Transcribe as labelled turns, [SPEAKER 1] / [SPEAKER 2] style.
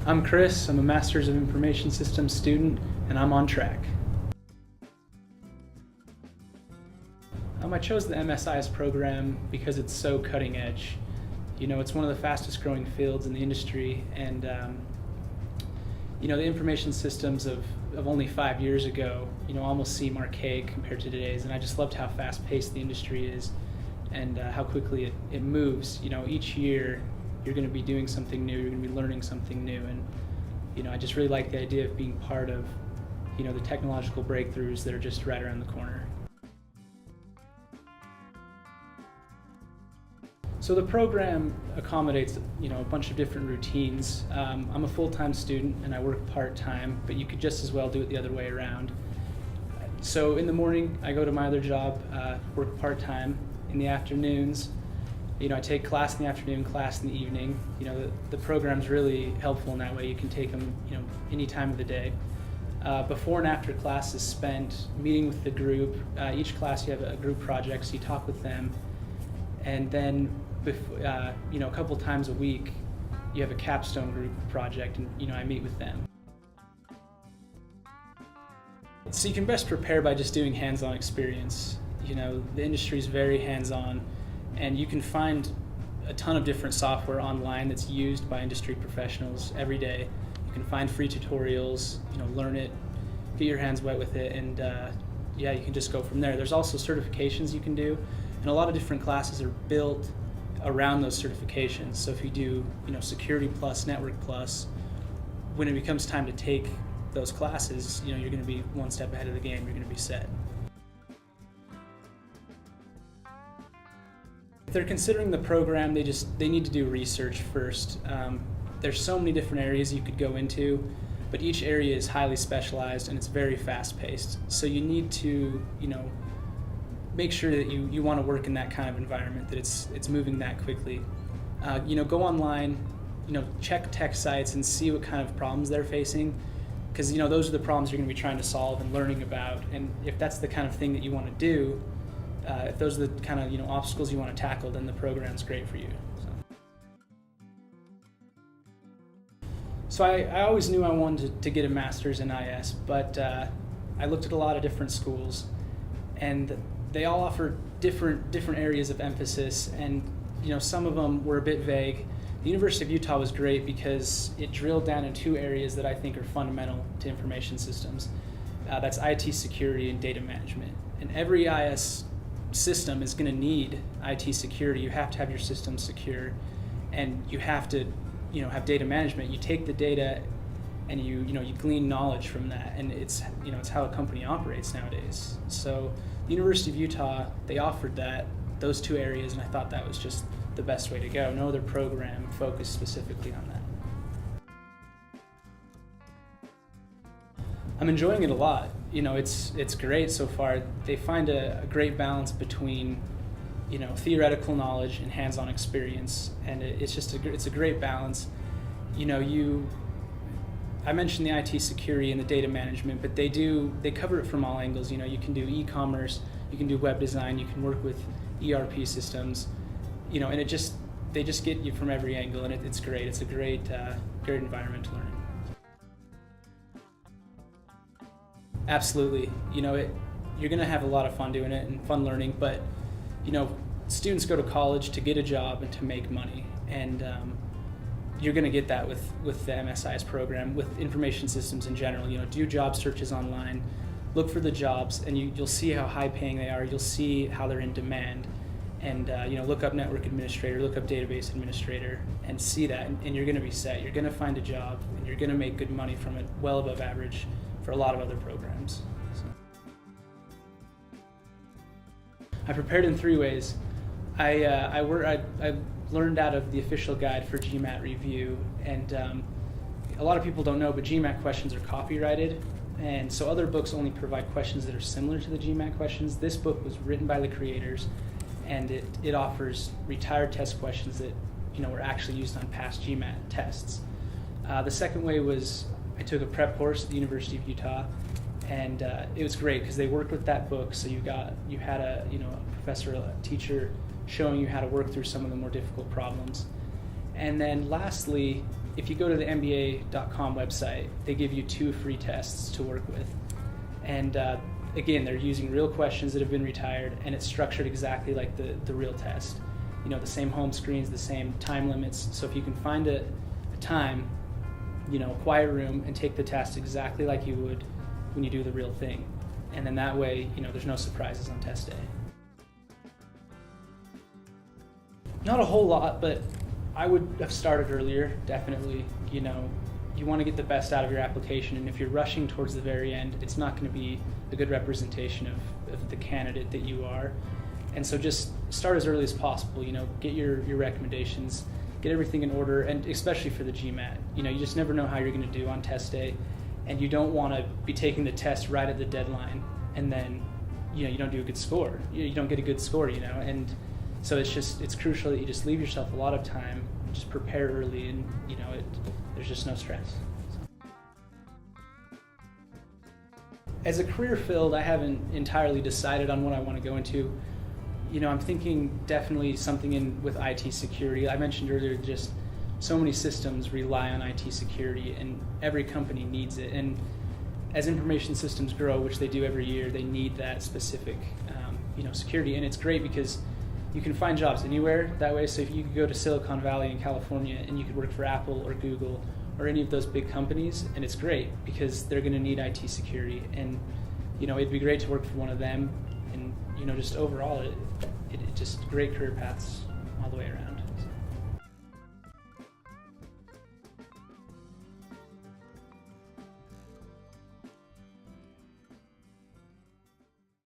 [SPEAKER 1] I'm Chris, I'm a Master's of Information Systems student, and I'm on track. I chose the MSIS program because it's so cutting edge. You know, it's one of the fastest growing fields in the industry, and you know, the information systems of only 5 years ago, you know, almost seem archaic compared to today's, and I just loved how fast paced the industry is and how quickly it moves. You know, each year you're going to be doing something new, you're going to be learning something new, and you know, I just really like the idea of being part of, you know, the technological breakthroughs that are just right around the corner. So the program accommodates, you know, a bunch of different routines. I'm a full-time student and I work part-time, but you could just as well do it the other way around. So in the morning, I go to my other job, work part-time. In the afternoons, you know, I take class in the afternoon, class in the evening. You know, the program's really helpful in that way. You can take them, you know, any time of the day. Before and after class is spent meeting with the group. Each class you have a group project, so you talk with them. And then, you know, a couple times a week, you have a capstone group project, and you know, I meet with them. So you can best prepare by just doing hands-on experience. You know, the industry is very hands-on, and you can find a ton of different software online that's used by industry professionals every day. You can find free tutorials, you know, learn it, get your hands wet with it, and yeah, you can just go from there. There's also certifications you can do, and a lot of different classes are built around those certifications. So if you do, you know, Security Plus, Network Plus, when it becomes time to take those classes, you know, you're going to be one step ahead of the game. You're going to be set. If they're considering the program, they need to do research first. There's so many different areas you could go into, but each area is highly specialized and it's very fast-paced. So you need to, you know, make sure that you want to work in that kind of environment, that it's moving that quickly. You know, go online, you know, check tech sites and see what kind of problems they're facing, because you know, those are the problems you're going to be trying to solve and learning about. And if that's the kind of thing that you want to do, if those are the kind of, you know, obstacles you want to tackle, then the program's great for you. So I always knew I wanted to get a master's in IS, but I looked at a lot of different schools, and they all offer different areas of emphasis, and you know, some of them were a bit vague. The University of Utah was great because it drilled down in two areas that I think are fundamental to information systems. That's IT security and data management. And every IS system is going to need IT security. You have to have your system secure, and you have to, you know, have data management. You take the data and you glean knowledge from that, and it's, you know, it's how a company operates nowadays. So the University of Utah, they offered those two areas, and I thought that was just the best way to go. No other program focused specifically on that. I'm enjoying it a lot. You know, it's great so far. They find a great balance between, you know, theoretical knowledge and hands-on experience, and it's a great balance. You know, I mentioned the IT security and the data management, but they cover it from all angles. You know, you can do e-commerce, you can do web design, you can work with ERP systems, you know, and they just get you from every angle, and it's great. It's a great environment to learn in. Absolutely. You know, you're going to have a lot of fun doing it and fun learning, but you know, students go to college to get a job and to make money, and you're going to get that with the MSIS program, with information systems in general. You know, do job searches online, look for the jobs, and you'll see how high paying they are. You'll see how they're in demand, and you know, look up network administrator, look up database administrator, and see that, and you're going to be set. You're going to find a job, and you're going to make good money from it, well above average for a lot of other programs. So. I prepared in 3 ways. I learned out of the official guide for GMAT review, and a lot of people don't know, but GMAT questions are copyrighted, and so other books only provide questions that are similar to the GMAT questions. This book was written by the creators, and it offers retired test questions that, you know, were actually used on past GMAT tests. The second way was I took a prep course at the University of Utah, and it was great because they worked with that book. So you had a professor, a teacher showing you how to work through some of the more difficult problems. And then lastly, if you go to the MBA.com website, they give you 2 free tests to work with. And again, they're using real questions that have been retired, and it's structured exactly like the real test. You know, the same home screens, the same time limits. So if you can find a time, you know, a quiet room, and take the test exactly like you would when you do the real thing. And then that way, you know, there's no surprises on test day. Not a whole lot, but I would have started earlier, definitely. You know, you want to get the best out of your application, and if you're rushing towards the very end, it's not going to be a good representation of the candidate that you are. And so just start as early as possible, you know, get your recommendations, get everything in order, and especially for the GMAT. You know, you just never know how you're going to do on test day, and you don't want to be taking the test right at the deadline, and then, you know, you don't do a good score. You don't get a good score, you know, and so it's crucial that you just leave yourself a lot of time, just prepare early, and, you know, there's just no stress. As a career field, I haven't entirely decided on what I want to go into. You know, I'm thinking definitely something with IT security. I mentioned earlier, just so many systems rely on IT security, and every company needs it. And as information systems grow, which they do every year, they need that specific, you know, security. And it's great because you can find jobs anywhere that way. So if you could go to Silicon Valley in California and you could work for Apple or Google or any of those big companies, and it's great because they're going to need IT security. And, you know, it'd be great to work for one of them. And, you know, just overall, it just great career paths all the way around.